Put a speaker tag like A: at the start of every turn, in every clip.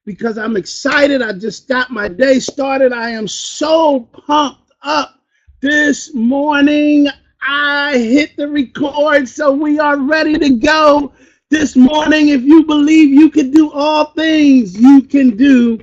A: because I'm excited. I just got my day started. I am so pumped up this morning. I hit the record, so we are ready to go this morning. If you believe you can do all things, you can do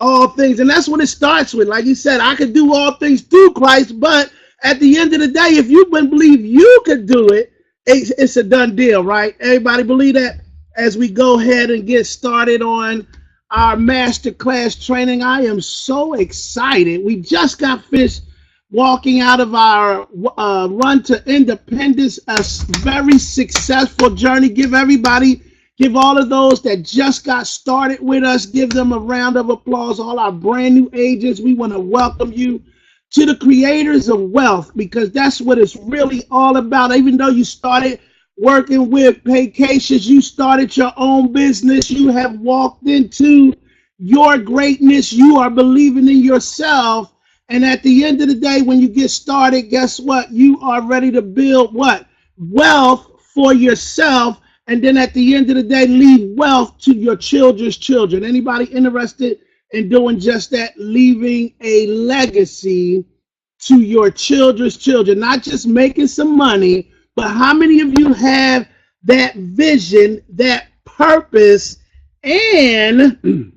A: all things. And that's what it starts with. Like you said, I could do all things through Christ, but at the end of the day, if you believe you could do it, it's a done deal, right? Everybody believe that? As we go ahead and get started on our masterclass training, I am so excited. We just got finished walking out of our run to independence, a very successful journey. Give all of those that just got started with us, give them a round of applause. All our brand new agents, we want to welcome you to the creators of wealth, because that's what it's really all about. Even though you started working with Vacations, you started your own business, you have walked into your greatness, you are believing in yourself, and at the end of the day, when you get started, guess what? You are ready to build what? Wealth for yourself, and then at the end of the day, leave wealth to your children's children. Anybody interested in doing just that? Leaving a legacy to your children's children, not just making some money, but how many of you have that vision, that purpose, and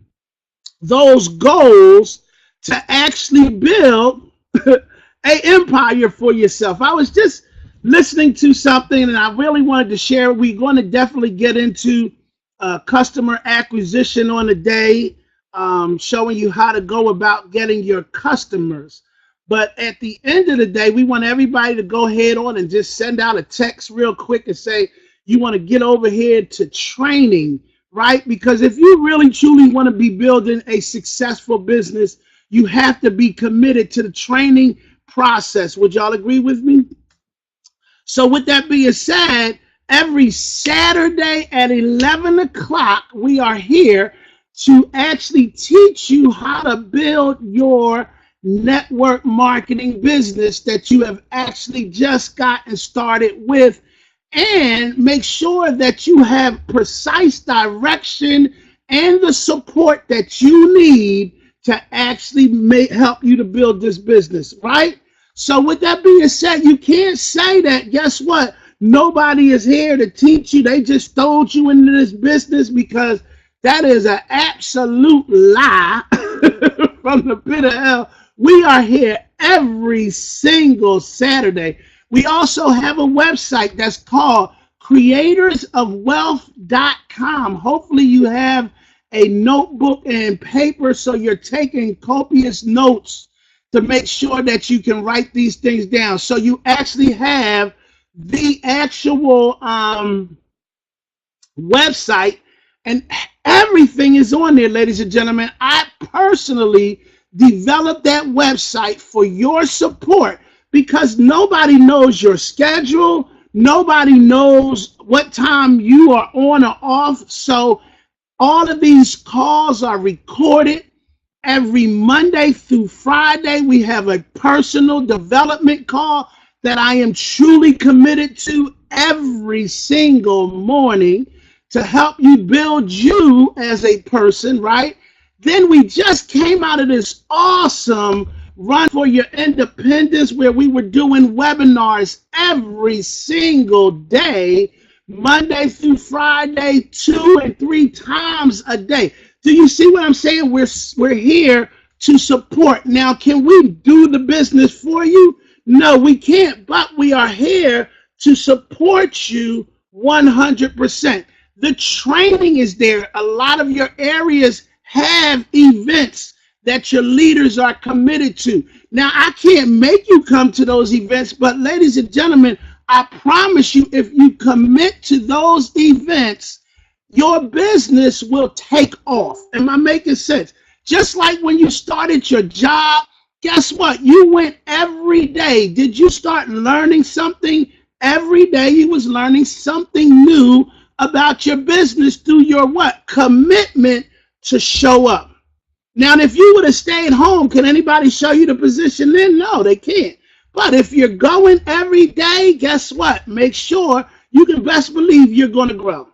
A: those goals to actually build an empire for yourself? I was just listening to something and I really wanted to share. We're going to definitely get into customer acquisition on the day, showing you how to go about getting your customers. But at the end of the day, we want everybody to go ahead on and just send out a text real quick and say you want to get over here to training, right? Because if you really truly want to be building a successful business, you have to be committed to the training process. Would y'all agree with me? So with that being said, every Saturday at 11 o'clock, we are here to actually teach you how to build your network marketing business that you have actually just gotten started with, and make sure that you have precise direction and the support that you need to actually help you to build this business, right? So with that being said, you can't say that, guess what, nobody is here to teach you. They just stole you into this business, because that is an absolute lie from the pit of hell. We are here every single Saturday. We also have a website that's called creatorsofwealth.com. Hopefully you have a notebook and paper, so you're taking copious notes to make sure that you can write these things down. So you actually have the actual website, and everything is on there, ladies and gentlemen. I personally developed that website for your support, because nobody knows your schedule. Nobody knows what time you are on or off. So all of these calls are recorded. Every Monday through Friday, we have a personal development call that I am truly committed to every single morning to help you build you as a person, right? Then we just came out of this awesome run for your independence, where we were doing webinars every single day, Monday through Friday, 2 and 3 times a day. Do you see what I'm saying? We're here to support. Now, can we do the business for you? No, we can't, but we are here to support you 100%. The training is there. A lot of your areas have events that your leaders are committed to. Now, I can't make you come to those events, but ladies and gentlemen, I promise you, if you commit to those events, your business will take off. Am I making sense? Just like when you started your job, guess what? You went every day. Did you start learning something? Every day you was learning something new about your business through your what? Commitment to show up. Now, if you would have stayed home, can anybody show you the position then? No, they can't. But if you're going every day, guess what? Make sure you can best believe you're going to grow.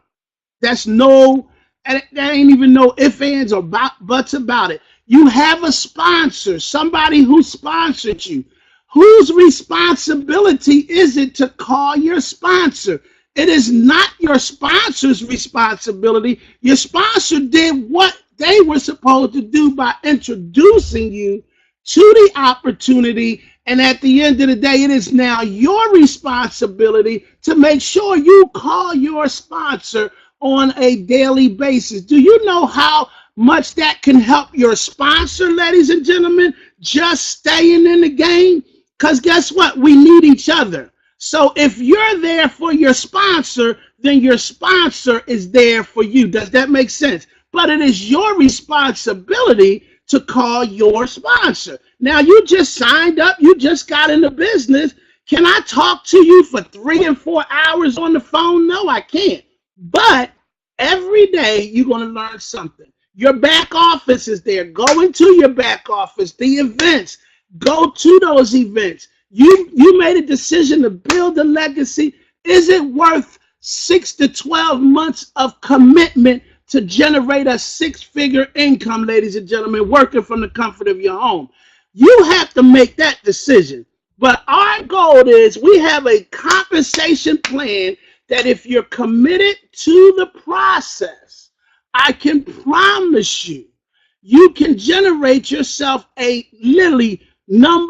A: That's no And there ain't even no ifs, ands, or buts about it. You have a sponsor, somebody who sponsored you. Whose responsibility is it to call your sponsor? It is not your sponsor's responsibility. Your sponsor did what they were supposed to do by introducing you to the opportunity. And at the end of the day, it is now your responsibility to make sure you call your sponsor on a daily basis. Do you know how much that can help your sponsor, ladies and gentlemen, just staying in the game? Because guess what? We need each other. So if you're there for your sponsor, then your sponsor is there for you. Does that make sense? But it is your responsibility to call your sponsor. Now, you just signed up. You just got into business. Can I talk to you for 3 and 4 hours on the phone? No, I can't. But every day you're going to learn something. Your back office is there. Go into your back office, the events. Go to those events. You made a decision to build a legacy. Is it worth 6 to 12 months of commitment to generate a 6-figure income, ladies and gentlemen, working from the comfort of your home? You have to make that decision. But our goal is we have a compensation plan that if you're committed to the process, I can promise you, you can generate yourself a literally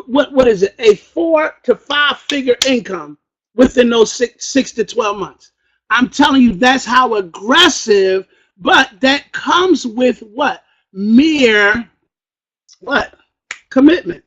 A: what is it? A 4 to 5 figure income within those 6 to 12 months. I'm telling you, that's how aggressive, but that comes with what? Mere what? Commitment.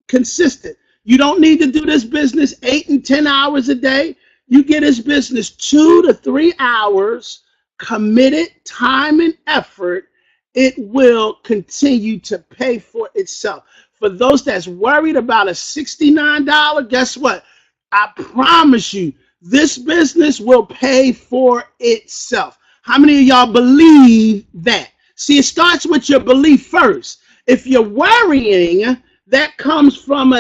A: Consistent. You don't need to do this business 8 and 10 hours a day. You get this business 2 to 3 hours, committed time and effort. It will continue to pay for itself. For those that's worried about a $69, guess what? I promise you, this business will pay for itself. How many of y'all believe that? See, it starts with your belief first. If you're worrying, that comes from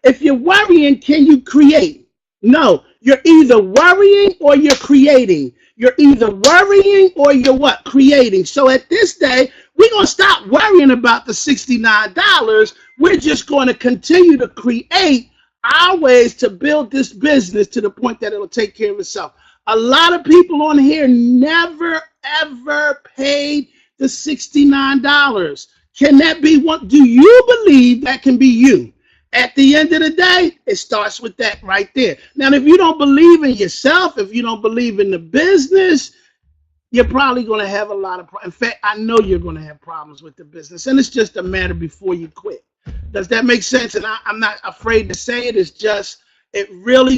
A: if you're worrying, can you create? No, you're either worrying or you're creating. You're either worrying or you're what? Creating. So at this day, we're going to stop worrying about the $69. We're just going to continue to create our ways to build this business to the point that it'll take care of itself. A lot of people on here never, ever paid the $69. Can that be one? Do you believe that can be you? At the end of the day, it starts with that right there. Now, if you don't believe in yourself, if you don't believe in the business, you're probably going to have a lot of problems. In fact, I know you're going to have problems with the business, and it's just a matter before you quit. Does that make sense? And I'm not afraid to say it. It's just, it really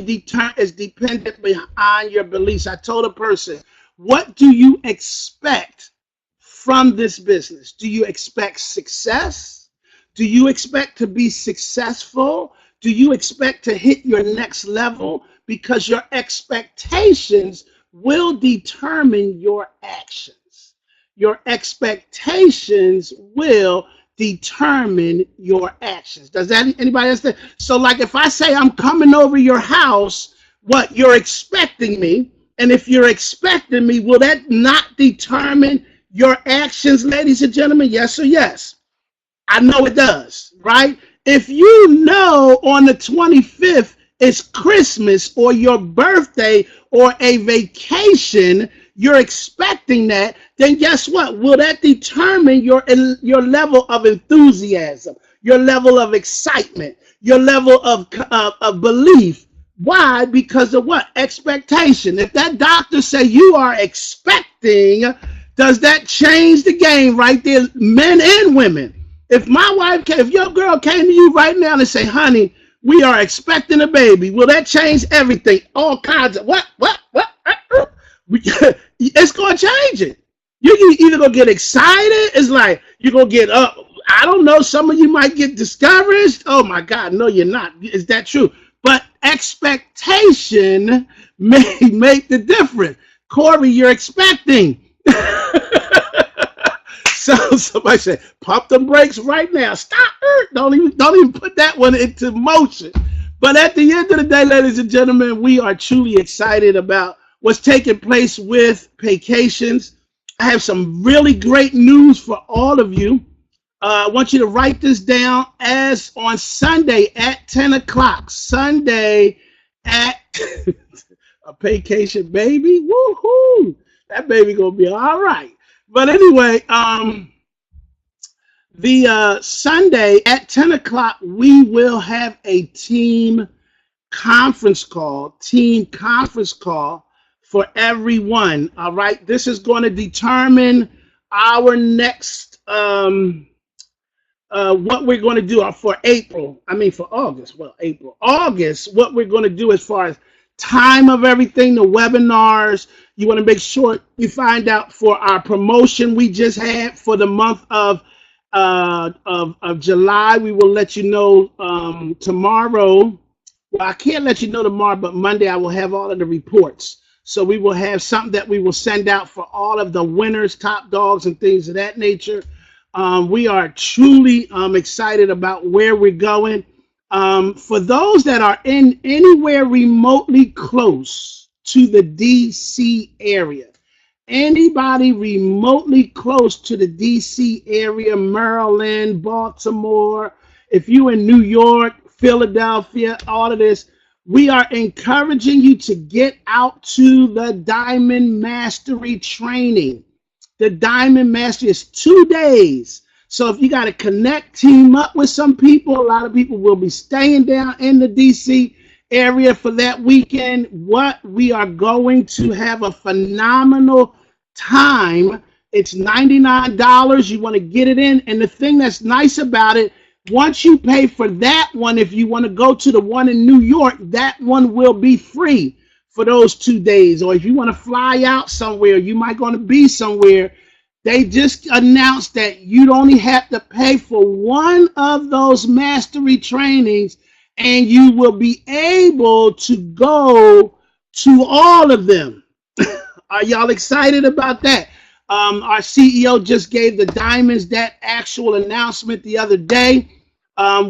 A: is dependent behind your beliefs. I told a person, what do you expect from this business? Do you expect success? Do you expect to be successful? Do you expect to hit your next level? Because your expectations will determine your actions. Your expectations will determine your actions. Does that anybody understand? So like if I say I'm coming over your house, what you're expecting me, and if you're expecting me, will that not determine your actions, ladies and gentlemen? Yes or yes? I know it does, right? If you know on the 25th it's Christmas or your birthday or a vacation, you're expecting that, then guess what? Will that determine your level of enthusiasm, your level of excitement, your level of belief? Why? Because of what? Expectation. If that doctor say you are expecting, does that change the game right there, men and women? If my wife if your girl came to you right now and say, honey, we are expecting a baby, will that change everything? All kinds of what? It's going to change it. You're either going to get excited. It's like you're going to get up. I don't know. Some of you might get discouraged. Oh, my God. No, you're not. Is that true? But expectation may make the difference. Corey, you're expecting. So somebody said, pump the brakes right now. Stop. Don't even put that one into motion. But at the end of the day, ladies and gentlemen, we are truly excited about what's taking place with vacations. I have some really great news for all of you. I want you to write this down as on Sunday at 10 o'clock. Sunday at a vacation, baby. Woohoo! That baby gonna be all right. But anyway, the Sunday at 10 o'clock, we will have a team conference call for everyone. All right. This is going to determine our next what we're going to do for August. Well, August, what we're going to do as far as time of everything, the webinars. You want to make sure you find out for our promotion we just had for the month of July. We will let you know tomorrow. Well, I can't let you know tomorrow, but Monday I will have all of the reports. So we will have something that we will send out for all of the winners, top dogs, and things of that nature. We are truly excited about where we're going. For those that are in anywhere remotely close to the DC area, anybody remotely close to the DC area, Maryland, Baltimore, if you're in New York, Philadelphia, all of this, we are encouraging you to get out to the Diamond Mastery training. The Diamond Mastery is 2 days. So if you got to connect, team up with some people, a lot of people will be staying down in the DC area for that weekend. What we are going to have a phenomenal time. It's $99. You want to get it in. And the thing that's nice about it, once you pay for that one, if you want to go to the one in New York, that one will be free for those 2 days. Or if you want to fly out somewhere, you might going to be somewhere. They just announced that you'd only have to pay for one of those mastery trainings, and you will be able to go to all of them. Are y'all excited about that? Our CEO just gave the Diamonds that actual announcement the other day.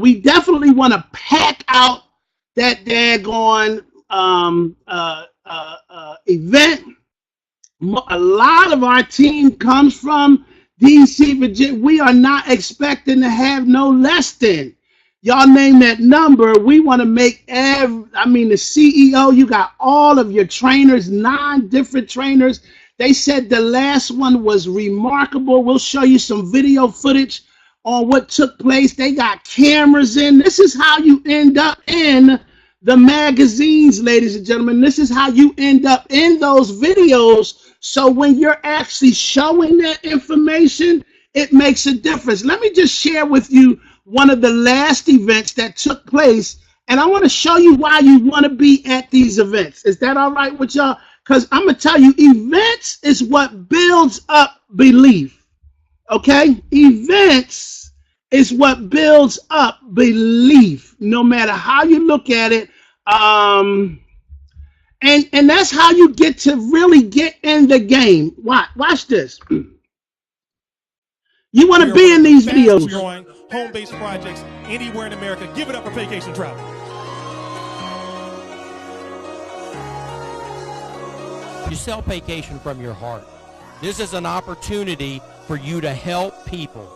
A: We definitely want to pack out that daggone event. A lot of our team comes from DC, Virginia. We are not expecting to have no less than. Y'all name that number. We want to make the CEO, you got all of your trainers, 9 different trainers. They said the last one was remarkable. We'll show you some video footage on what took place. They got cameras in. This is how you end up in the magazines, ladies and gentlemen. This is how you end up in those videos. So when you're actually showing that information, it makes a difference. Let me just share with you one of the last events that took place, and I want to show you why you want to be at these events. Is that all right with y'all? Because I'm going to tell you, events is what builds up belief. Okay? Events is what builds up belief, no matter how you look at it. And that's how you get to really get in the game. Watch this. You want to be in these videos.
B: Growing home-based projects anywhere in America. Give it up for Vacation Travel.
C: You sell vacation from your heart. This is an opportunity for you to help people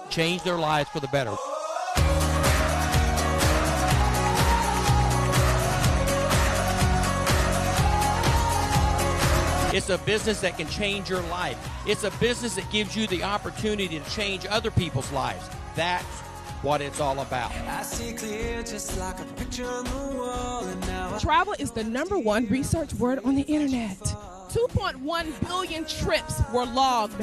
C: change their lives for the better. It's a business that can change your life. It's a business that gives you the opportunity to change other people's lives. That's what it's all about. I see clear just like a picture on the wall, and now
D: travel is the #1 research word on the internet. 2.1 billion trips were logged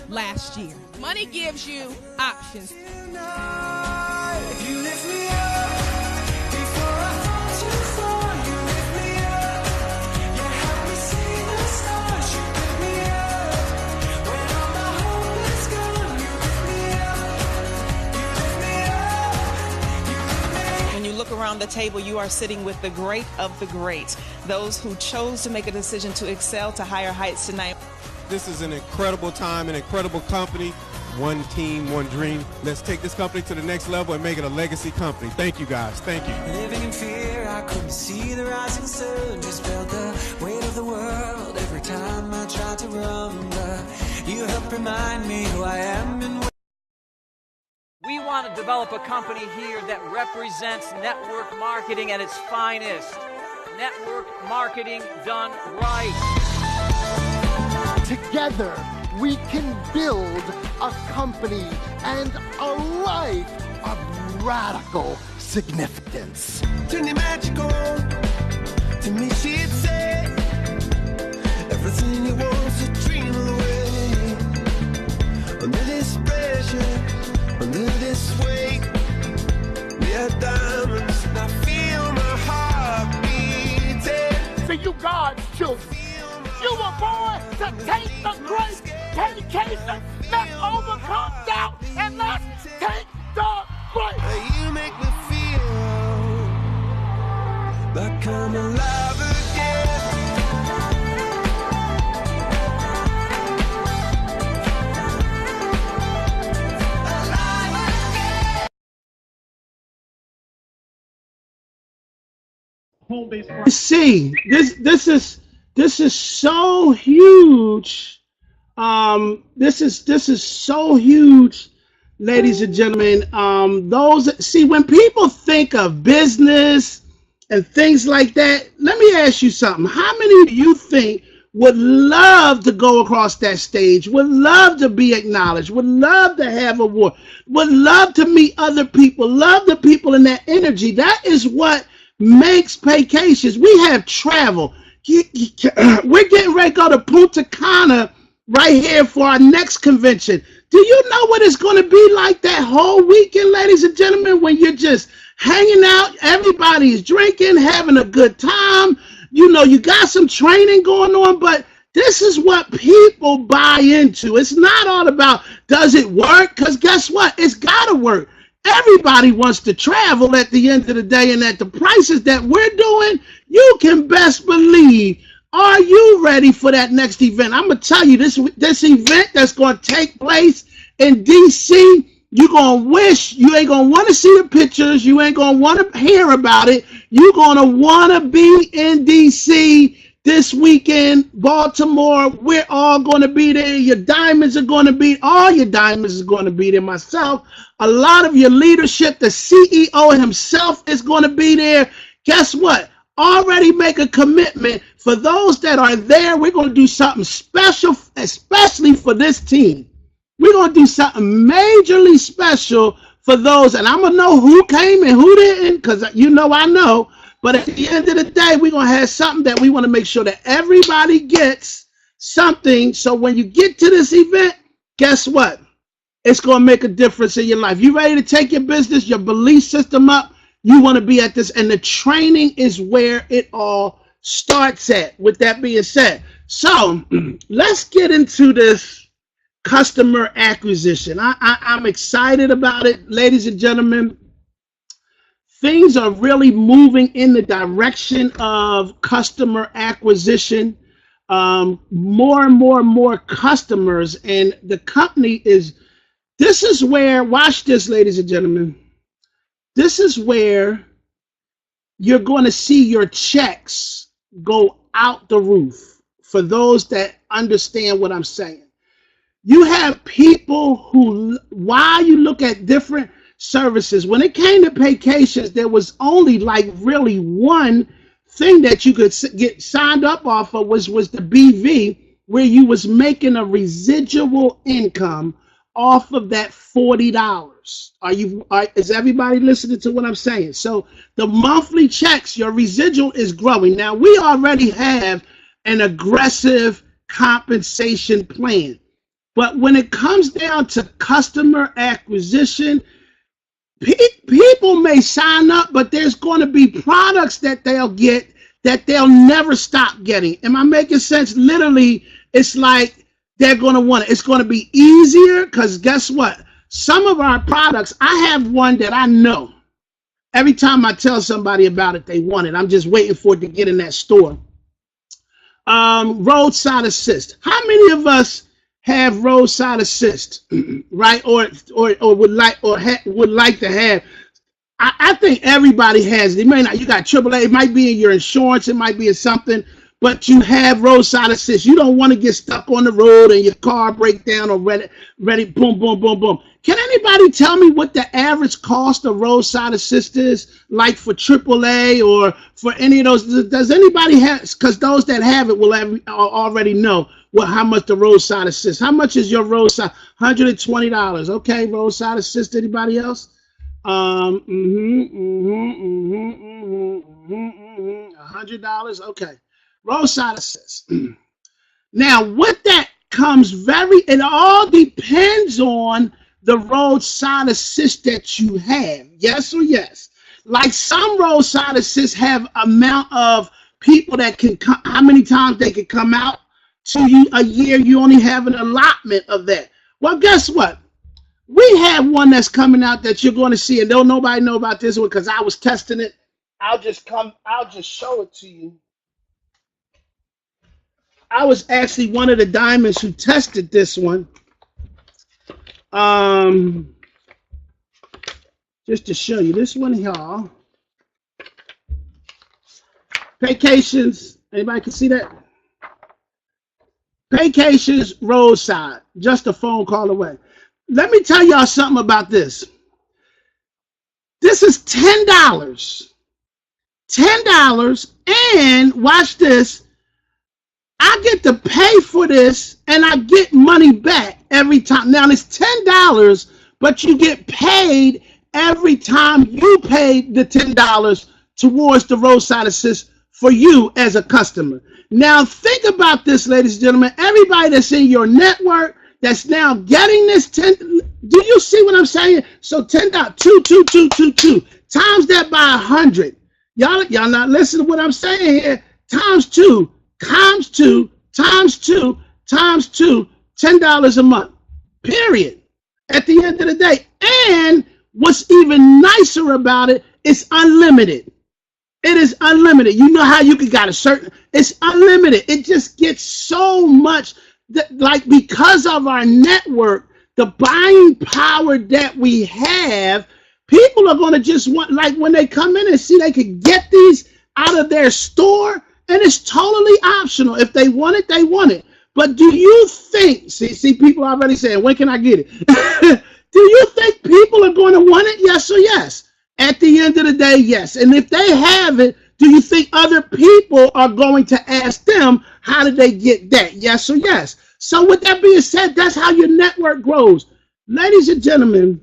D: last year. Money gives you options.
E: If you lift me up before I fall too far, you lift me up. You help me see the stars. You lift me up when all my hope is gone. You lift me up. You lift me up. You lift me.
F: When you look around the table, you are sitting with the great of the great, those who chose to make a decision to excel to higher heights tonight.
G: This is an incredible time, an incredible company.
B: one team, one dream. Let's take this company to the next level and make it a legacy company. Thank you, guys. Thank you.
E: Living in fear, I couldn't see the rising sun. Just felt the weight of the world every time I tried to run. But you helped remind me who I am and
G: We want to develop a company here that represents network marketing at its finest. Network marketing done right.
H: Together, we can build a company and a life of radical significance.
E: turn your magic on. To me, she'd say everything you want to dream away. Under this pressure, under this weight, we are diamonds. And I feel my heart beating.
H: See, you God's children. You were born to take the great vacation. Let's overcome doubt and let's take the great.
E: You make me feel like I'm alive again.
A: See, this is so huge. This is so huge, ladies and gentlemen. When people think of business and things like that, let me ask you something. How many of you think would love to go across that stage, would love to be acknowledged, would love to have a award, would love to meet other people, love the people in that energy? That is what makes vacations. We have travel. We're getting ready to go to Punta Cana right here for our next convention. Do you know what it's going to be like that whole weekend, ladies and gentlemen, when you're just hanging out, everybody's drinking, having a good time? You know, you got some training going on, but this is what people buy into. It's not all about, does it work? Because guess what? It's got to work. Everybody wants to travel at the end of the day, and at the prices that we're doing, you can best believe. Are you ready for that next event? I'm going to tell you, this event that's going to take place in D.C., you're going to wish, you ain't going to want to see the pictures, you ain't going to want to hear about it. You're going to want to be in D.C. this weekend, Baltimore. We're all going to be there. Your diamonds are going to be, all your diamonds are going to be there. Myself, a lot of your leadership, the CEO himself is going to be there. Guess what? Already make a commitment. For those that are there, we're going to do something special, especially for this team. We're going to do something majorly special for those, and I'm going to know who came and who didn't, because you know I know. But at the end of the day, we're going to have something that we want to make sure that everybody gets something. So when you get to this event, guess what? It's going to make a difference in your life. You ready to take your business, your belief system up? You want to be at this, and the training is where it all starts at. With that being said, so let's get into this customer acquisition. I'm excited about it, ladies and gentlemen. Things are really moving in the direction of customer acquisition. More and more customers, and the company is, this is where, watch this, ladies and gentlemen. This is where you're going to see your checks go out the roof. For those that understand what I'm saying, you have people who, while you look at different services, when it came to vacations, there was only like really one thing that you could get signed up off of was the BV, where you was making a residual income off of that $40. Is everybody listening to what I'm saying? So the monthly checks, your residual is growing. Now we already have an aggressive compensation plan, but when it comes down to customer acquisition, people may sign up, but there's going to be products that they'll get that they'll never stop getting. Am I making sense? Literally, it's like they're going to want it. It's going to be easier because guess what? Some of our products, I have one that I know. Every time I tell somebody about it, they want it. I'm just waiting for it to get in that store. Roadside assist. How many of us have roadside assist, right? Or would like to have. I think everybody has it. It may not. You got AAA. It might be in your insurance. It might be in something. But you have roadside assist. You don't want to get stuck on the road and your car break down or ready, boom, boom, boom, boom. Can anybody tell me what the average cost of roadside assist is, like for AAA or for any of those? Does anybody have? Because those that have it will already know how much the roadside assist. How much is your roadside? $120. Okay, roadside assist. Anybody else? $100. Okay. Roadside assist. Now, what that comes it all depends on the roadside assist that you have. Yes or yes? Like some roadside assists have amount of people that can come, how many times they can come out to you a year. You only have an allotment of that. Well, guess what? We have one that's coming out that you're going to see, and don't nobody know about this one because I was testing it. I'll just show it to you. I was actually one of the diamonds who tested this one. Just to show you this one, y'all. Vacations. Anybody can see that? Vacations roadside. Just a phone call away. Let me tell y'all something about this. This is $10. $10, and watch this. I get to pay for this, and I get money back every time. Now, it's $10, but you get paid every time you pay the $10 towards the roadside assist for you as a customer. Now, think about this, ladies and gentlemen. Everybody that's in your network that's now getting this 10. Do you see what I'm saying? So $10, two times that by 100. Y'all not listening to what I'm saying here. Times two. Times two, $10 a month, period, at the end of the day. And what's even nicer about it, it's unlimited. It is unlimited. You know how you can got it's unlimited. It just gets so much, like because of our network, the buying power that we have, people are going to just want, like when they come in and see they can get these out of their store, and it's totally optional. If they want it, they want it. But do you think, see people already saying, when can I get it? Do you think people are going to want it? Yes or yes? At the end of the day, yes. And if they have it, do you think other people are going to ask them, how did they get that? Yes or yes? So with that being said, that's how your network grows. Ladies and gentlemen,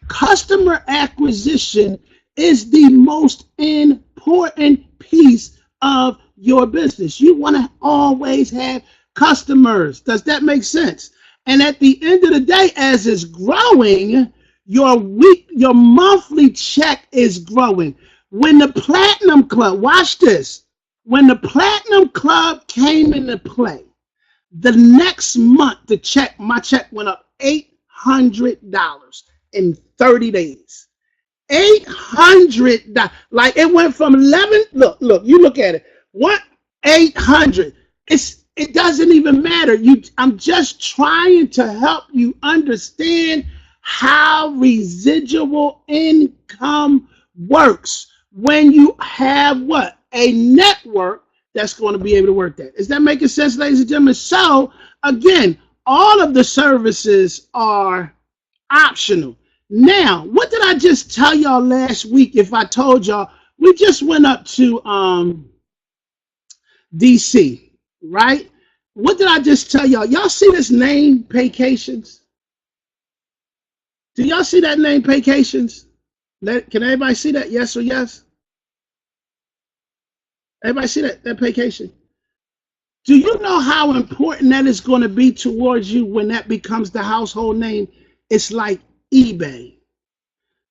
A: customer acquisition is the most important piece of your business. You want to always have customers. Does that make sense? And at the end of the day, as it's growing, your monthly check is growing. When the Platinum Club, watch this, when the Platinum Club came into play, the next month my check went up $800 in 30 days. $800, like it went from 11. Look, you look at it. What 800? It doesn't even matter. I'm just trying to help you understand how residual income works when you have what? A network that's going to be able to work that. Is that making sense, ladies and gentlemen? So again, all of the services are optional. Now, what did I just tell y'all last week? If I told y'all, we just went up to DC, right? What did I just tell y'all? Y'all see this name, Paycations? Do y'all see that name, Paycations? Can everybody see that? Yes or yes? Everybody see that Paycation? Do you know how important that is going to be towards you when that becomes the household name? It's like eBay.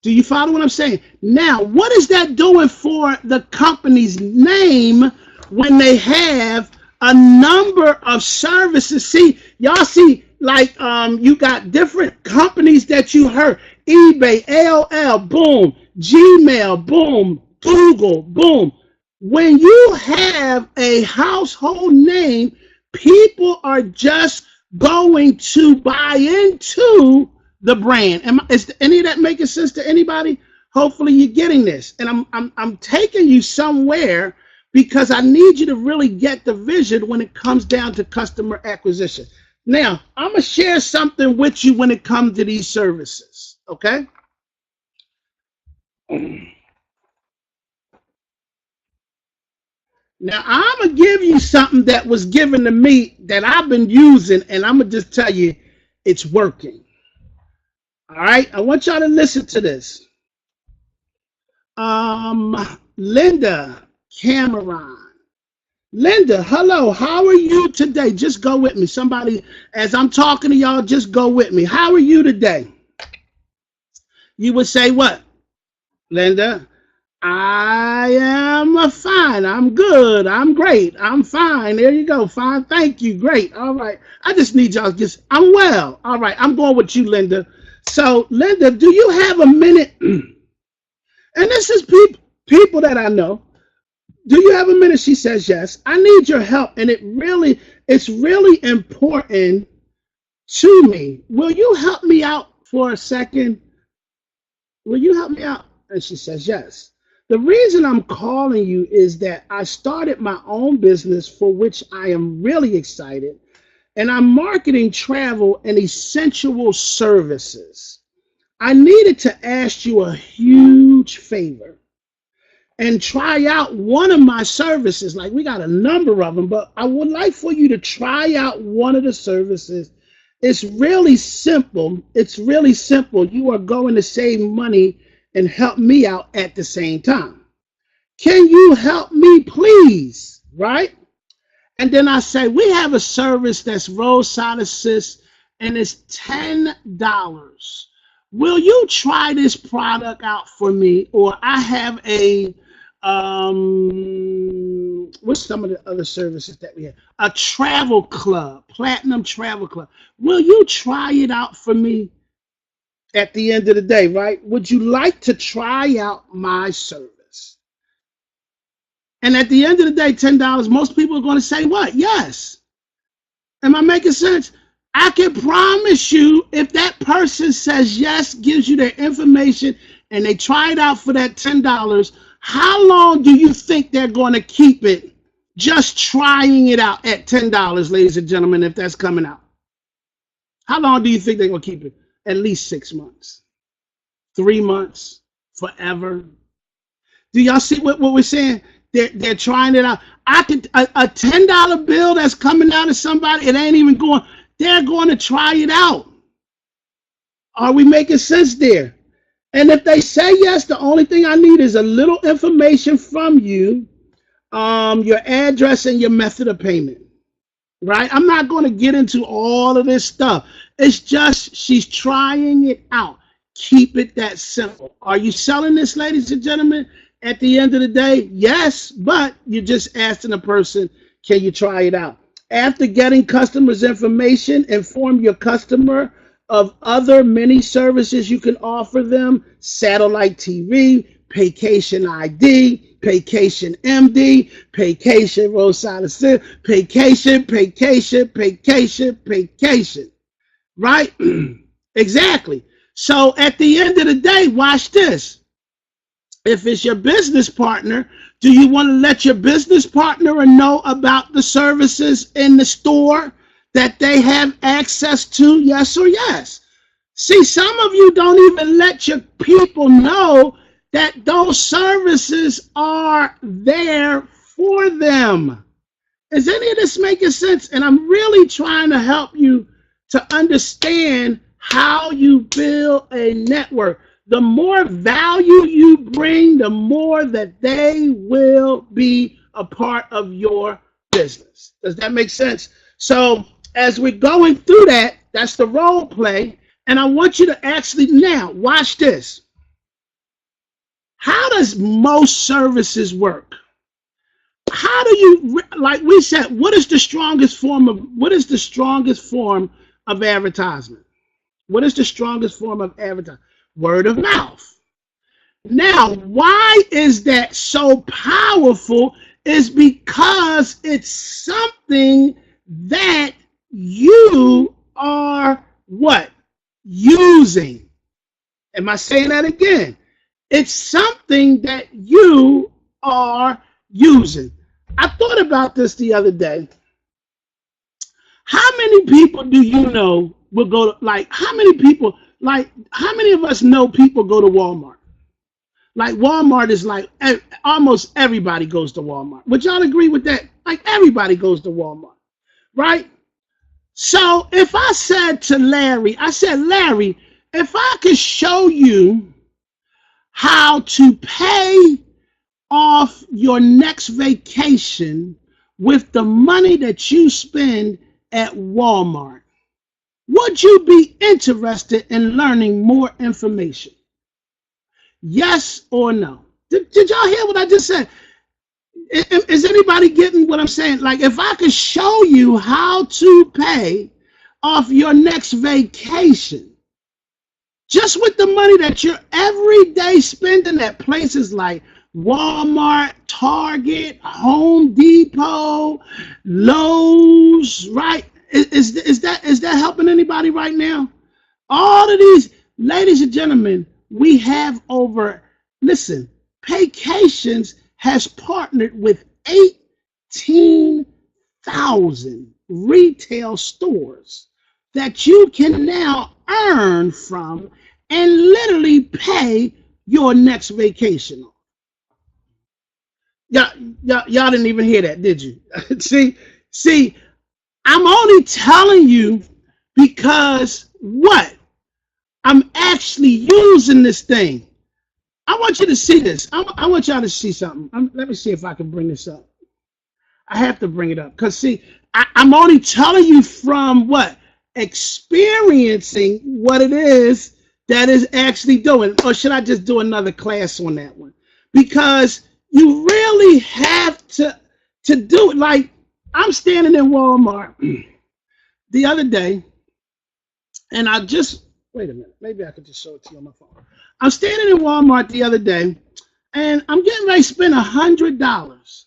A: Do you follow what I'm saying? Now, what is that doing for the company's name when they have a number of services? See, y'all see, like you got different companies that you heard. eBay, AOL, boom. Gmail, boom. Google, boom. When you have a household name, people are just going to buy into the brand. Is any of that making sense to anybody? Hopefully you're getting this. And I'm taking you somewhere because I need you to really get the vision when it comes down to customer acquisition. Now, I'm going to share something with you when it comes to these services, okay? Now, I'm going to give you something that was given to me that I've been using, and I'm going to just tell you it's working. All right? I want y'all to listen to this. Linda Cameron. Linda, hello. How are you today? Just go with me. Somebody, as I'm talking to y'all, just go with me. How are you today? You would say what? Linda, I am fine. I'm good. I'm great. I'm fine. There you go. Fine. Thank you. Great. All right. I just need y'all I'm well. All right. I'm going with you, Linda. So, Linda, do you have a minute? And this is people that I know. Do you have a minute? She says yes. I need your help, and it's really important to me. Will you help me out for a second? Will you help me out? And she says yes. The reason I'm calling you is that I started my own business for which I am really excited, and I'm marketing travel and essential services. I needed to ask you a huge favor and try out one of my services. Like, we got a number of them, but I would like for you to try out one of the services. It's really simple. It's really simple. You are going to save money and help me out at the same time. Can you help me, please? Right? And then I say, we have a service that's roadside assist, and it's $10. Will you try this product out for me? Or I have a what's some of the other services that we have? A travel club, platinum travel club. Will you try it out for me at the end of the day, right? Would you like to try out my service? And at the end of the day, $10, most people are going to say what? Yes. Am I making sense? I can promise you, if that person says yes, gives you their information, and they try it out for that $10, how long do you think they're going to keep it just trying it out at $10, ladies and gentlemen, if that's coming out? How long do you think they're going to keep it? At least 6 months, 3 months, forever. Do y'all see what we're saying? They're trying it out. I could a $10 bill that's coming out of somebody, it ain't even going. They're going to try it out. Are we making sense there? And if they say yes, the only thing I need is a little information from you, your address and your method of payment, right? I'm not going to get into all of this stuff. It's just she's trying it out. Keep it that simple. Are you selling this, ladies and gentlemen? At the end of the day, yes, but you're just asking a person, can you try it out? After getting customers' information, inform your customer of other many services you can offer them: satellite TV, Vacation ID, Vacation MD, Vacation Roadside Assist, Vacation, right? Exactly. So at the end of the day, watch this. If it's your business partner, do you want to let your business partner know about the services in the store that they have access to? Yes or yes? See, some of you don't even let your people know that those services are there for them. Is any of this making sense? And I'm really trying to help you to understand how you build a network. The more value you bring, the more that they will be a part of your business. Does that make sense? So as we're going through that, that's the role play. And I want you to actually now watch this. How does most services work? How do you, like we said, what is the strongest form of advertisement? What is the strongest form of advertising? Word of mouth. Now, why is that so powerful? Is because it's something that you are what? Using. Am I saying that again? It's something that you are using. I thought about this the other day. How many people do you know will go to, like, how many people, like, how many of us know people go to Walmart? Like, Walmart is like, almost everybody goes to Walmart. Would y'all agree with that? Like, everybody goes to Walmart, right? So if I said to Larry, I said, Larry, if I could show you how to pay off your next vacation with the money that you spend at Walmart, would you be interested in learning more information? Yes or no? Did y'all hear what I just said? Is anybody getting what I'm saying? Like, if I could show you how to pay off your next vacation, just with the money that you're every day spending at places like Walmart, Target, Home Depot, Lowe's, right? Is that helping anybody right now? All of these, ladies and gentlemen, we have over, listen, Paycations has partnered with 18,000 retail stores that you can now earn from and literally pay your next vacation on. Y'all didn't even hear that, did you? see, I'm only telling you because what? I'm actually using this thing. I want you to see this. I want y'all to see something. Let me see if I can bring this up. I have to bring it up because, see, I'm only telling you from what? Experiencing what it is that is actually doing. Or should I just do another class on that one? Because you really have to do it. Like, I'm standing in Walmart the other day, and I just, wait a minute, maybe I could just show it to you on my phone. I'm standing in Walmart the other day, and I'm getting ready to spend $100.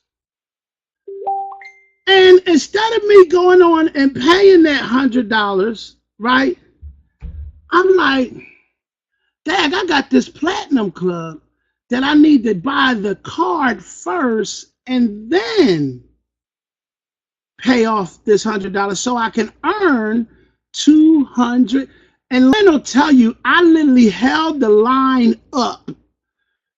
A: And instead of me going on and paying that $100, right, I'm like, Dad, I got this platinum club that I need to buy the card first and then pay off this $100 so I can earn 200. And Len will tell you, I literally held the line up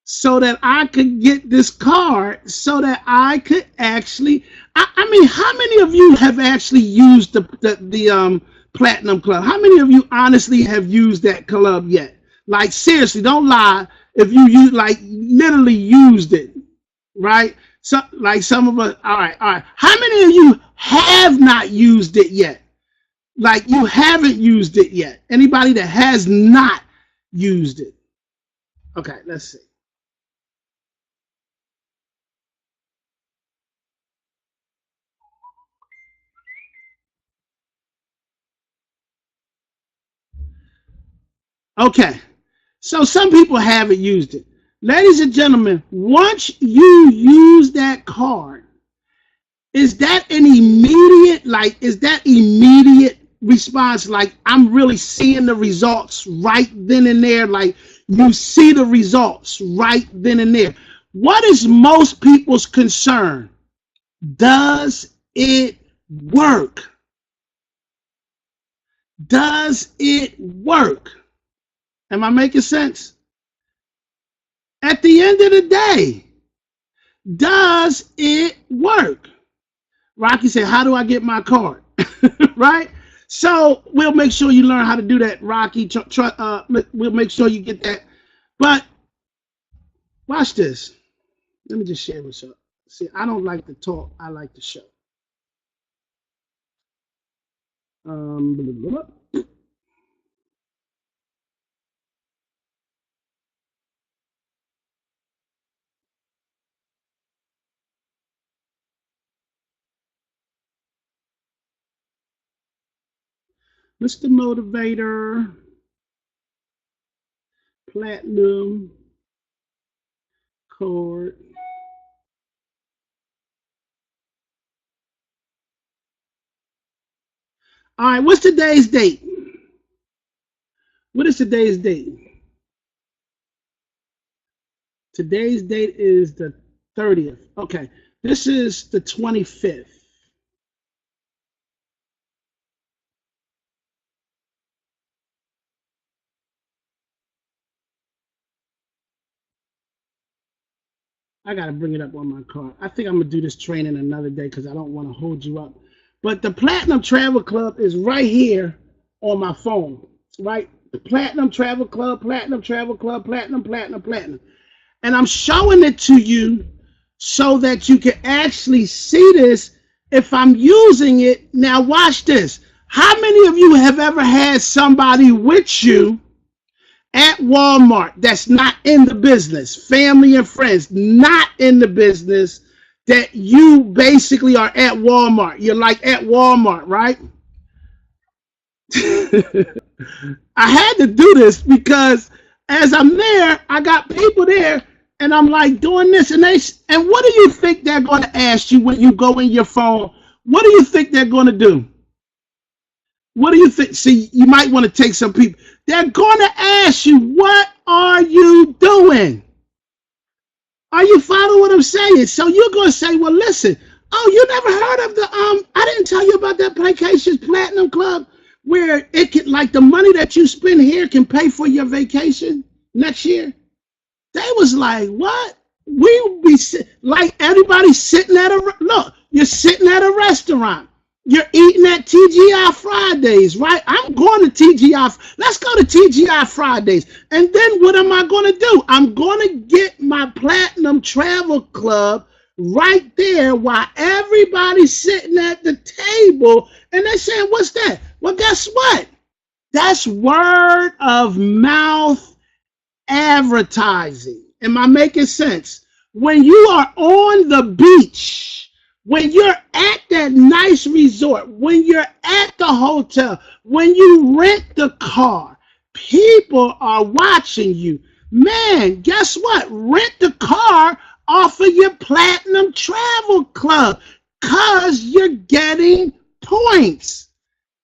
A: so that I could get this card so that I could actually, I mean, how many of you have actually used the Platinum Club? How many of you honestly have used that club yet? Like, seriously, don't lie. If you like literally used it, right? So, like some of us, all right. How many of you have not used it yet? Like, you haven't used it yet. Anybody that has not used it? Okay, let's see. Okay, so some people haven't used it. Ladies and gentlemen, once you use that card, is that immediate response? Like, I'm really seeing the results right then and there. Like, you see the results right then and there. What is most people's concern? Does it work? Does it work? Am I making sense? At the end of the day, does it work? Rocky said, how do I get my card? Right? So we'll make sure you learn how to do that, Rocky. We'll make sure you get that. But watch this. Let me just share with you. See, I don't like to talk. I like to show. Blah, blah, blah. Mr. Motivator, Platinum, Card. All right, what's today's date? What is today's date? Today's date is the 30th. Okay, this is the 25th. I got to bring it up on my card. I think I'm going to do this training another day because I don't want to hold you up. But the Platinum Travel Club is right here on my phone, right? The Platinum Travel Club, Platinum Travel Club, Platinum, Platinum, Platinum. And I'm showing it to you so that you can actually see this if I'm using it. Now watch this. How many of you have ever had somebody with you at Walmart that's not in the business, family and friends, not in the business, that you basically are at Walmart? You're like at Walmart, right? I had to do this because as I'm there, I got people there and I'm like doing this and what do you think they're going to ask you when you go in your phone? What do you think they're going to do? What do you think? See, you might want to take some people. They're going to ask you, what are you doing? Are you following what I'm saying? So you're going to say, well, listen, oh, you never heard of the, I didn't tell you about that Vacations Platinum Club where it can, like the money that you spend here can pay for your vacation next year? They was like, what? We would be like everybody sitting at look, you're sitting at a restaurant. You're eating at TGI Fridays, right? I'm going to TGI. Let's go to TGI Fridays. And then what am I going to do? I'm going to get my Platinum Travel Club right there while everybody's sitting at the table. And they're saying, what's that? Well, guess what? That's word of mouth advertising. Am I making sense? When you are on the beach, when you're at that nice resort, when you're at the hotel, when you rent the car, people are watching you. Man, guess what? Rent the car off of your Platinum Travel Club because you're getting points.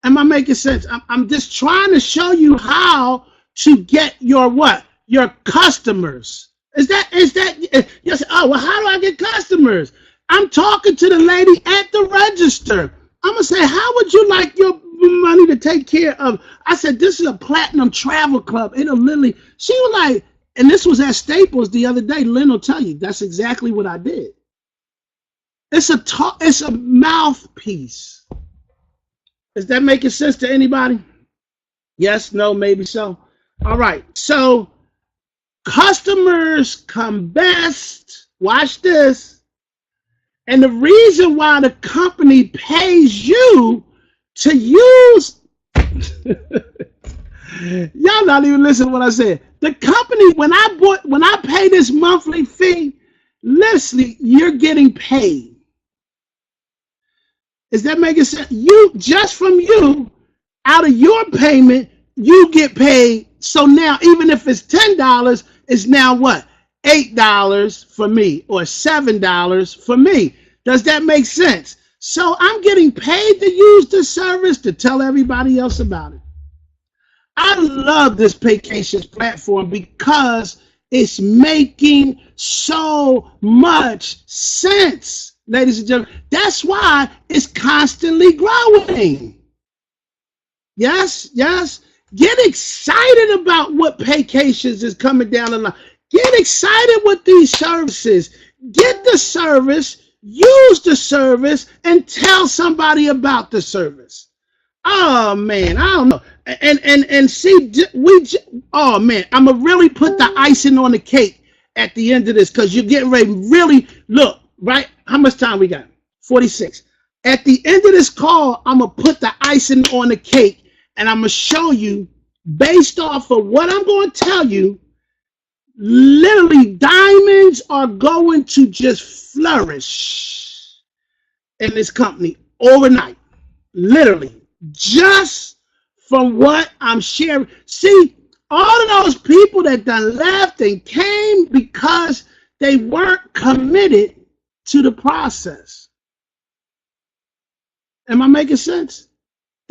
A: Am I making sense? I'm just trying to show you how to get your what? Your customers. Is that you say, oh, well, how do I get customers? I'm talking to the lady at the register. I'm going to say, how would you like your money to take care of? I said, this is a Platinum Travel Club. It'll literally, she was like, and this was at Staples the other day. Lynn will tell you, that's exactly what I did. It's a mouthpiece. Is that making sense to anybody? Yes, no, maybe so. All right. So customers come best. Watch this. And the reason why the company pays you to use, y'all not even listening to what I said. The company, when I pay this monthly fee, listen, you're getting paid. Is that making sense? You, just from you, out of your payment, you get paid. So now, even if it's $10, it's now what? $8 for me or $7 for me. Does that make sense? So I'm getting paid to use the service to tell everybody else about it. I love this Vacations platform because it's making so much sense, ladies and gentlemen. That's why it's constantly growing. Yes, yes. Get excited about what Vacations is coming down the line. Get excited with these services. Get the service, use the service, and tell somebody about the service. Oh man, I don't know. And see, oh man, I'm gonna really put the icing on the cake at the end of this because you're getting ready. Really look, right? How much time we got? 46. At the end of this call, I'm gonna put the icing on the cake, and I'm gonna show you based off of what I'm going to tell you. Literally, diamonds are going to just flourish in this company overnight. Literally, just from what I'm sharing. See, all of those people that done left and came because they weren't committed to the process. Am I making sense?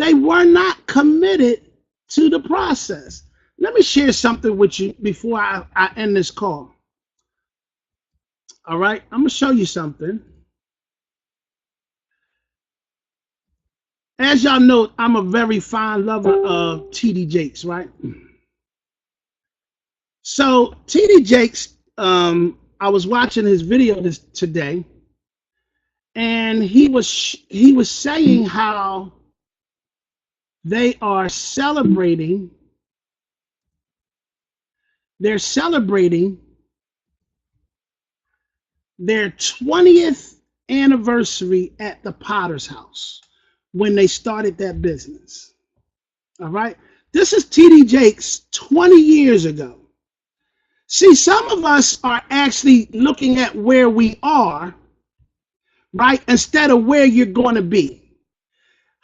A: They were not committed to the process. Let me share something with you before I end this call. All right, I'm going to show you something. As y'all know, I'm a very fine lover of T.D. Jakes, right? So T.D. Jakes, I was watching his video today, and he was saying how they are celebrating. They're celebrating their 20th anniversary at the Potter's House when they started that business. All right. This is T.D. Jakes 20 years ago. See, some of us are actually looking at where we are, right, instead of where you're going to be.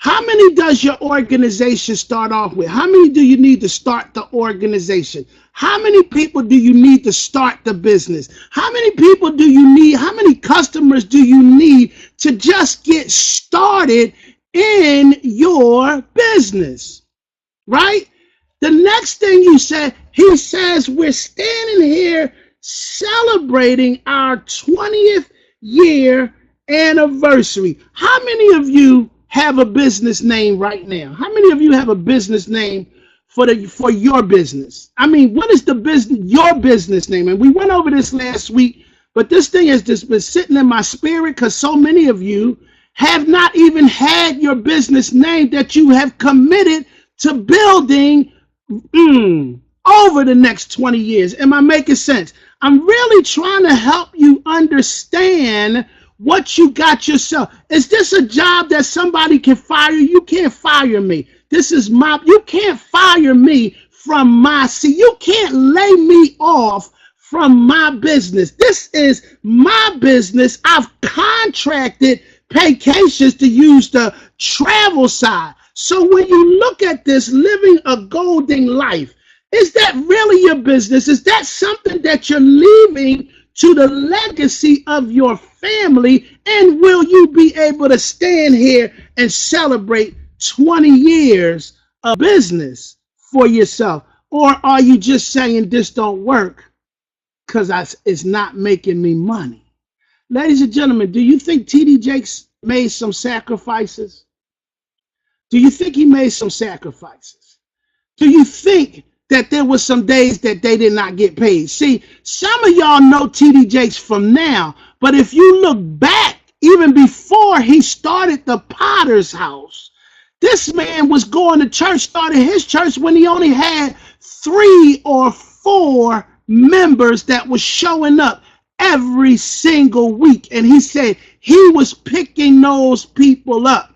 A: How many does your organization start off with? How many do you need to start the organization? How many people do you need to start the business? How many people do you need? How many customers do you need to just get started in your business? Right? The next thing you said, he says, we're standing here celebrating our 20th year anniversary. How many of you have a business name right now? How many of you have a business name for your business? I mean, what is your business name? And we went over this last week, but this thing has just been sitting in my spirit because so many of you have not even had your business name that you have committed to building over the next 20 years. Am I making sense? I'm really trying to help you understand what you got yourself. Is this a job that somebody can fire you? You can't fire me. You can't fire me from my seat. You can't lay me off from my business. This is my business. I've contracted vacations to use the travel side. So when you look at this, living a golden life, is that really your business? Is that something that you're leaving to the legacy of your family? And will you be able to stand here and celebrate 20 years of business for yourself? Or are you just saying this don't work because it's not making me money? Ladies and gentlemen, do you think T.D. Jakes made some sacrifices? Do you think he made some sacrifices? Do you think that there were some days that they did not get paid? See, some of y'all know T.D. Jakes from now, but if you look back, even before he started the Potter's House, this man was going to church, started his church when he only had 3 or 4 members that was showing up every single week. And he said he was picking those people up.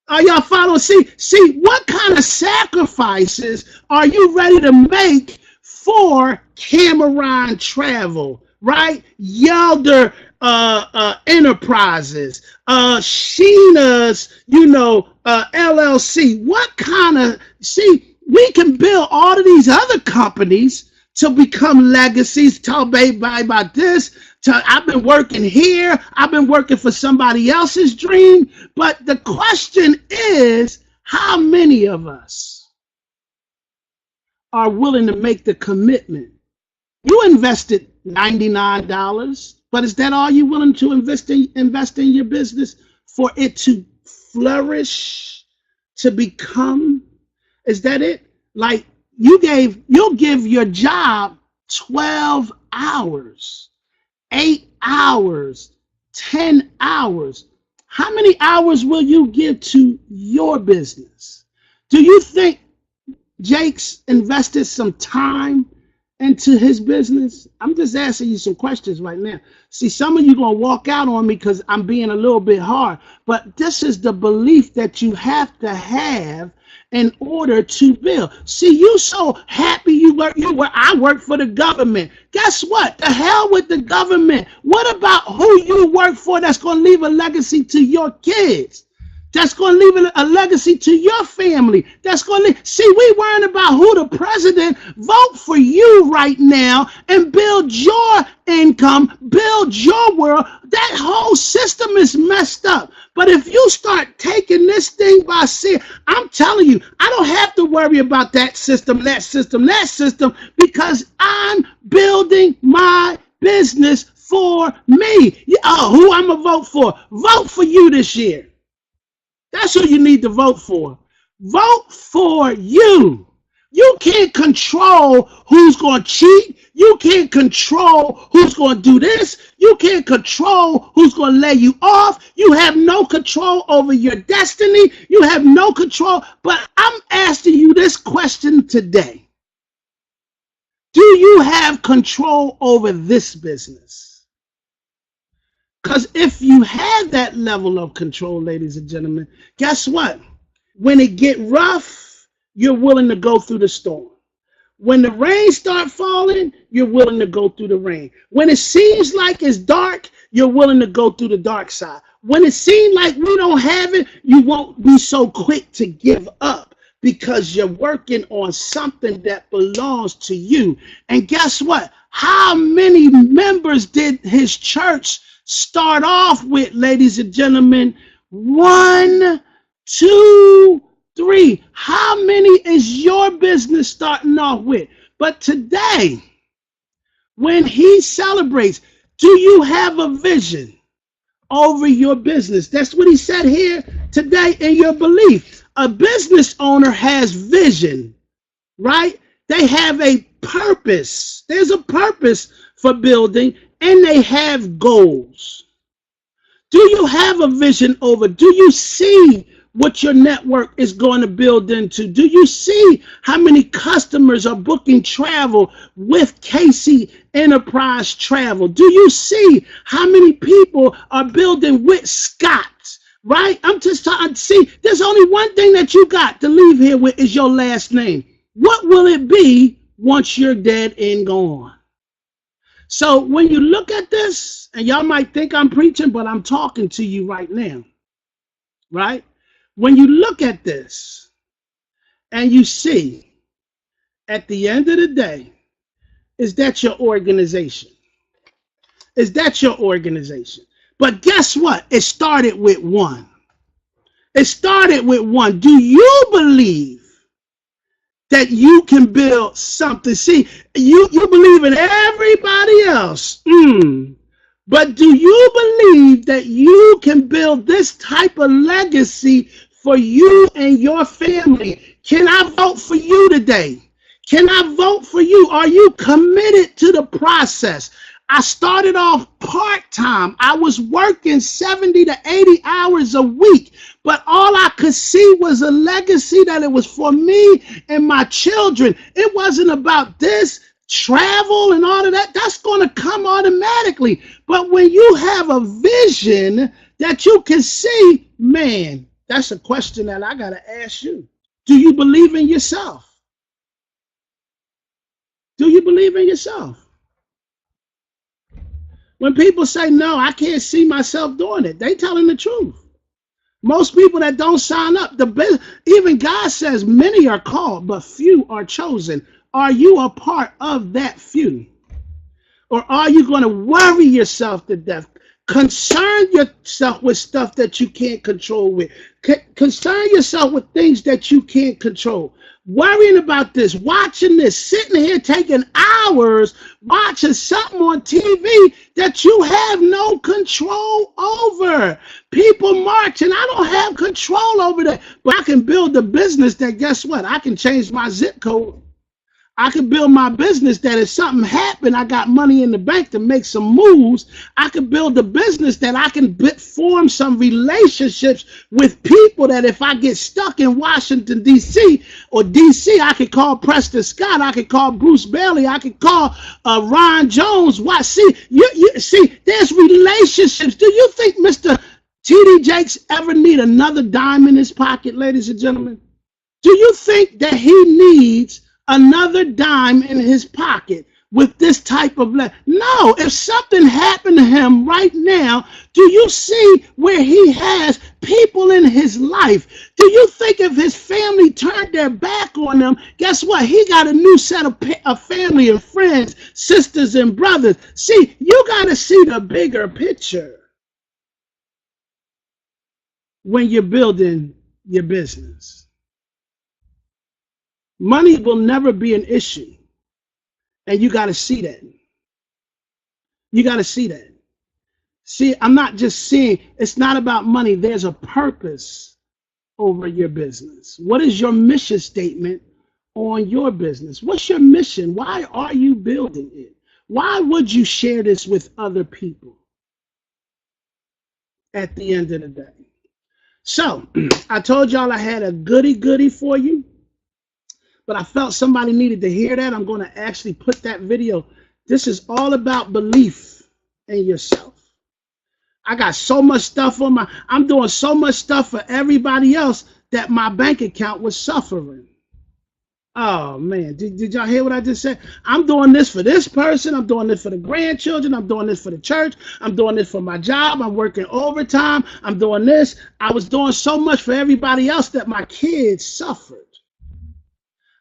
A: Are y'all following? See, what kind of sacrifices are you ready to make for Cameron Travel, right? Yelder Enterprises, Sheena's, LLC. What kind of, we can build all of these other companies to become legacies. Tell everybody about this. I've been working here. I've been working for somebody else's dream. But the question is, how many of us are willing to make the commitment? You invested $99, but is that all you're willing to invest in your business for it to flourish, to become? Is that it? Like you'll give your job 12 hours. 8 hours, 10 hours. How many hours will you give to your business? Do you think Jakes invested some time into his business? I'm just asking you some questions right now. See, some of you going to walk out on me because I'm being a little bit hard, but this is the belief that you have to have in order to build. See, you so happy I work for the government. Guess what? The hell with the government. What about who you work for that's going to leave a legacy to your kids? That's going to leave a legacy to your family. That's going to see, we worrying about who the president. Vote for you right now and build your income, build your world. That whole system is messed up. But if you start taking this thing by seeing, I'm telling you, I don't have to worry about that system, because I'm building my business for me. Who I'm going to vote for? Vote for you this year. That's who you need to vote for. Vote for you. You can't control who's going to cheat. You can't control who's going to do this. You can't control who's going to lay you off. You have no control over your destiny. You have no control. But I'm asking you this question today. Do you have control over this business? Because if you have that level of control, ladies and gentlemen, guess what? When it get rough, you're willing to go through the storm. When the rain start falling, you're willing to go through the rain. When it seems like it's dark, you're willing to go through the dark side. When it seems like we don't have it, you won't be so quick to give up because you're working on something that belongs to you. And guess what? How many members did his church start off with, ladies and gentlemen? 1, 2, 3. How many is your business starting off with? But today, when he celebrates, do you have a vision over your business? That's what he said here today in your belief. A business owner has vision, right? They have a purpose. There's a purpose for building, and they have goals. Do you have a vision over? Do you see what your network is going to build into? Do you see how many customers are booking travel with Casey Enterprise Travel? Do you see how many people are building with Scott? Right? I'm just trying to see. There's only one thing that you got to leave here with is your last name. What will it be once you're dead and gone? So when you look at this, and y'all might think I'm preaching, but I'm talking to you right now. Right? When you look at this and you see at the end of the day, is that your organization? Is that your organization? But guess what? It started with one. It started with one. Do you believe that you can build something? See, you believe in everybody else. But do you believe that you can build this type of legacy for you and your family? Can I vote for you today? Can I vote for you? Are you committed to the process? I started off part-time. I was working 70 to 80 hours a week, but all I could see was a legacy that it was for me and my children. It wasn't about this travel and all of that. That's going to come automatically. But when you have a vision that you can see, man, that's a question that I got to ask you. Do you believe in yourself? Do you believe in yourself? When people say, no, I can't see myself doing it, they telling the truth. Most people that don't sign up, even God says many are called, but few are chosen. Are you a part of that few? Or are you going to worry yourself to death? Concern yourself with stuff that you can't control with. Concern yourself with things that you can't control. Worrying about this, watching this, sitting here taking hours watching something on TV that you have no control over. People marching, I don't have control over that. But I can build a business that, guess what? I can change my zip code. I could build my business that if something happened, I got money in the bank to make some moves. I could build a business that I can form some relationships with people that if I get stuck in Washington, D.C. or D.C., I could call Preston Scott. I could call Bruce Bailey. I could call Ron Jones. Why? See, see, there's relationships. Do you think Mr. T.D. Jakes ever need another dime in his pocket, ladies and gentlemen? Do you think that he needs another dime in his pocket with this type of no? If something happened to him right now, do you see where he has people in his life? Do you think if his family turned their back on him, guess what? He got a new set of family and friends, sisters and brothers. See, you got to see the bigger picture. when you're building your business. Money will never be an issue. And you got to see that. You got to see that. See, I'm not just seeing, it's not about money. There's a purpose over your business. What is your mission statement on your business? What's your mission? Why are you building it? Why would you share this with other people at the end of the day? So I told y'all I had a goody for you, but I felt somebody needed to hear that. I'm going to actually put that video. This is all about belief in yourself. I got so much stuff on I'm doing so much stuff for everybody else that my bank account was suffering. Oh man, did y'all hear what I just said? I'm doing this for this person. I'm doing this for the grandchildren. I'm doing this for the church. I'm doing this for my job. I'm working overtime. I'm doing this. I was doing so much for everybody else that my kids suffered.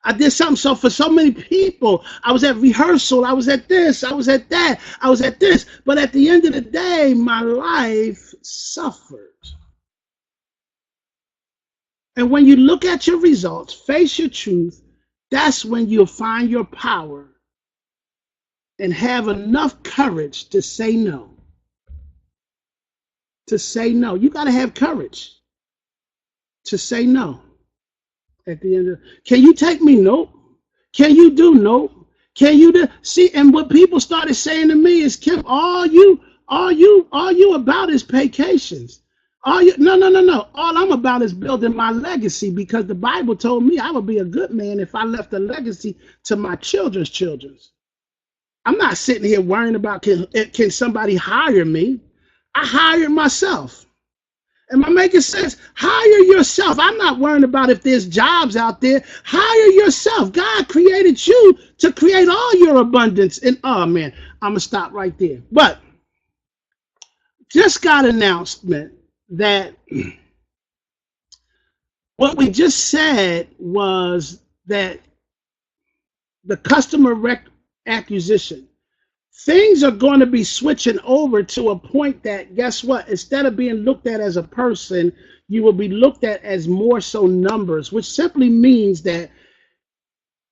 A: I did something so for so many people. I was at rehearsal. I was at this. I was at that. I was at this. But at the end of the day, my life suffered. And when you look at your results, face your truth, that's when you'll find your power and have enough courage to say no. To say no. You got to have courage to say no. At the end of, can you take me? Nope. Can you do? Nope. Can you do? See, and what people started saying to me is, Kim, all you about is vacations. No. All I'm about is building my legacy, because the Bible told me I would be a good man if I left a legacy to my children's children. I'm not sitting here worrying about can somebody hire me. I hired myself. Am I making sense? Hire yourself. I'm not worrying about if there's jobs out there. Hire yourself. God created you to create all your abundance. And oh man, I'm gonna stop right there. But just got an announcement that what we just said was that the customer acquisition, things are going to be switching over to a point that, guess what? Instead of being looked at as a person, you will be looked at as more so numbers, which simply means that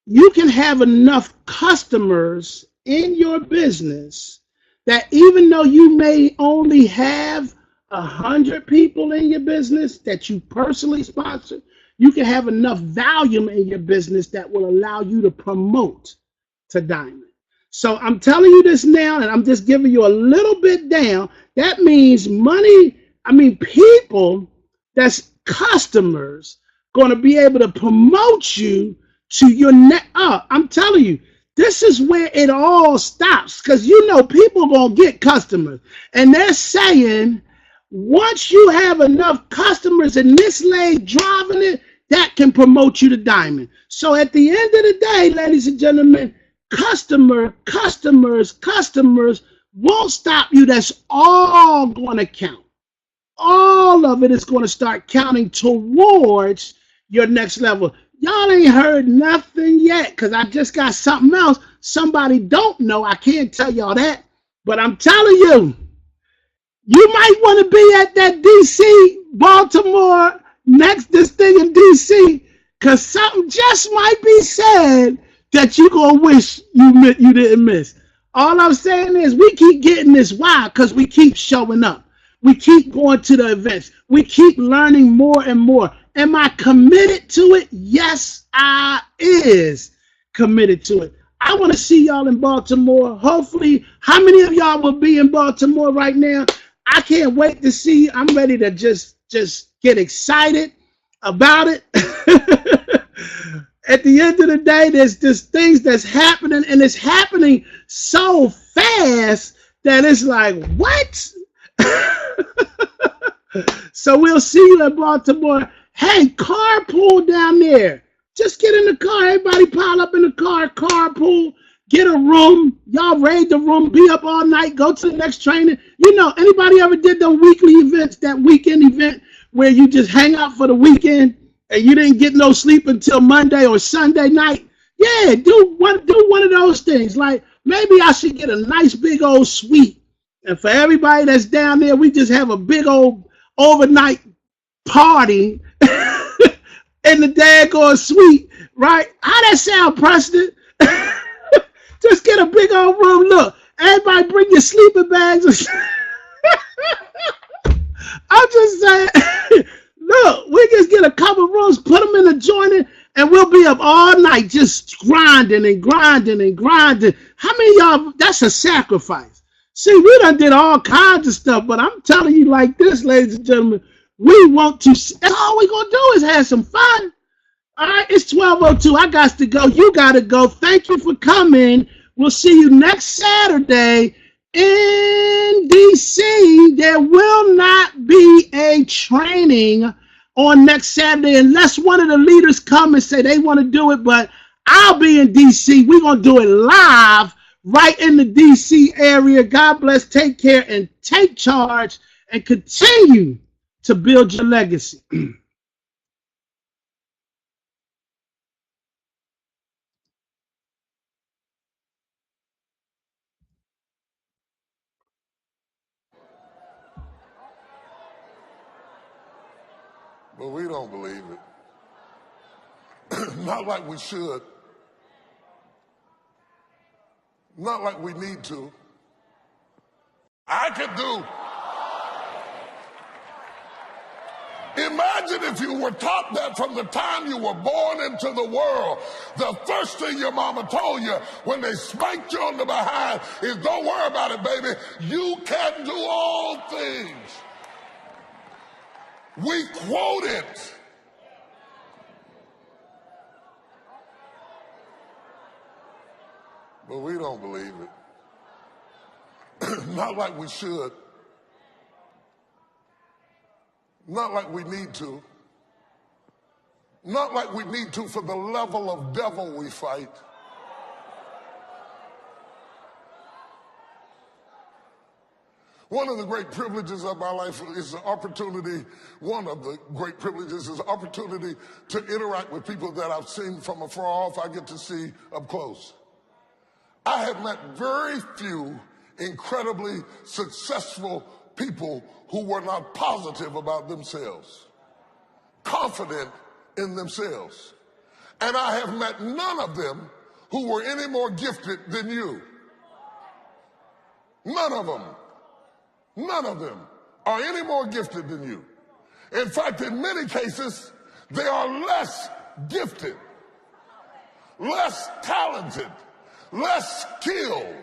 A: you can have enough customers in your business that even though you may only have 100 people in your business that you personally sponsor, you can have enough volume in your business that will allow you to promote to Diamond. So I'm telling you this now, and I'm just giving you a little bit down. That means people that's customers going to be able to promote you to your net. I'm telling you, this is where it all stops, because people are going to get customers. And they're saying, once you have enough customers in this lane driving it, that can promote you to Diamond. So at the end of the day, ladies and gentlemen, customers won't stop you. That's all going to count. All of it is going to start counting towards your next level. Y'all ain't heard nothing yet, because I just got something else. Somebody don't know. I can't tell y'all that. But I'm telling you, you might want to be at that DC, Baltimore, this thing in DC, because something just might be said that you're going to wish you didn't miss. All I'm saying is we keep getting this. Why? Because we keep showing up. We keep going to the events. We keep learning more and more. Am I committed to it? Yes, I is committed to it. I want to see y'all in Baltimore. Hopefully, how many of y'all will be in Baltimore right now? I can't wait to see you. I'm ready to just get excited about it. At the end of the day, there's just things that's happening, and it's happening so fast that it's like, what? So we'll see you in Baltimore. Hey, carpool down there. Just get in the car. Everybody pile up in the car, carpool, get a room. Y'all raid the room, be up all night, go to the next training. Anybody ever did those weekly events, that weekend event where you just hang out for the weekend and you didn't get no sleep until Monday or Sunday night? Yeah, do one of those things. Like, maybe I should get a nice big old suite. And for everybody that's down there, we just have a big old overnight party in the daggone suite, right? How that sound, Preston? Just get a big old room. Look, everybody bring your sleeping bags. I'm just saying, look, we just get a couple rooms, put them in the joint, and we'll be up all night just grinding and grinding and grinding. How many of y'all, that's a sacrifice. See, we done did all kinds of stuff, but I'm telling you like this, ladies and gentlemen, we want to, that's all we going to do is have some fun. All right, it's 12:02. I got to go. You got to go. Thank you for coming. We'll see you next Saturday in DC. There will not be a training on next Saturday unless one of the leaders come and say they want to do it, but I'll be in DC. We're going to do it live right in the DC area. God bless. Take care and take charge and continue to build your legacy.
I: But we don't believe it. Not like we should. Not like we need to. I could do. Imagine if you were taught that from the time you were born into the world. The first thing your mama told you when they spanked you on the behind is, don't worry about it, baby. You can do all things. We quote it. But we don't believe it. Not like we should. Not like we need to. Not like we need to for the level of devil we fight. One of the great privileges of my life is the opportunity, one of the great privileges is the opportunity to interact with people that I've seen from afar off. I get to see up close. I have met very few incredibly successful people who were not positive about themselves, confident in themselves. And I have met none of them who were any more gifted than you. None of them. None of them are any more gifted than you. In fact, in many cases, they are less gifted, less talented, less skilled.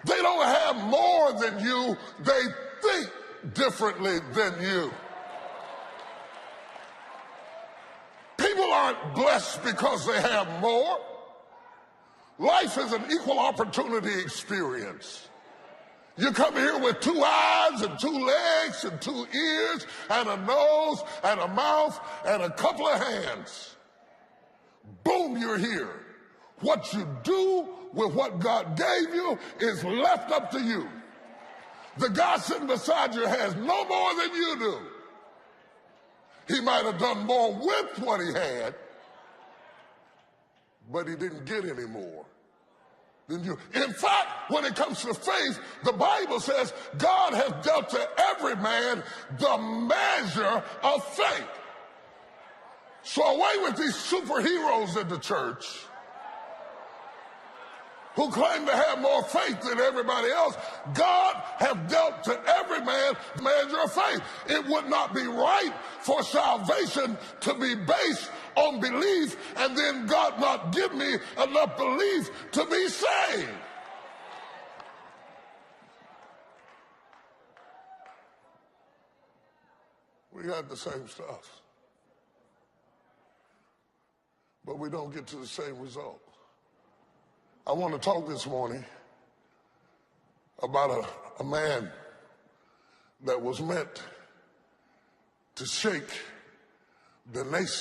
I: They don't have more than you. They think differently than you. People aren't blessed because they have more. Life is an equal opportunity experience. You come here with 2 eyes and 2 legs and 2 ears and a nose and a mouth and a couple of hands. Boom, you're here. What you do with what God gave you is left up to you. The guy sitting beside you has no more than you do. He might have done more with what he had, but he didn't get any more than you. In fact, when it comes to faith, the Bible says God has dealt to every man the measure of faith. So away with these superheroes in the church who claim to have more faith than everybody else. God has dealt to every man the measure of faith. It would not be right for salvation to be based on belief and then God not give me enough belief to be saved. We got the same stuff, but we don't get to the same result. I want to talk this morning about a man that was meant to shake the nation.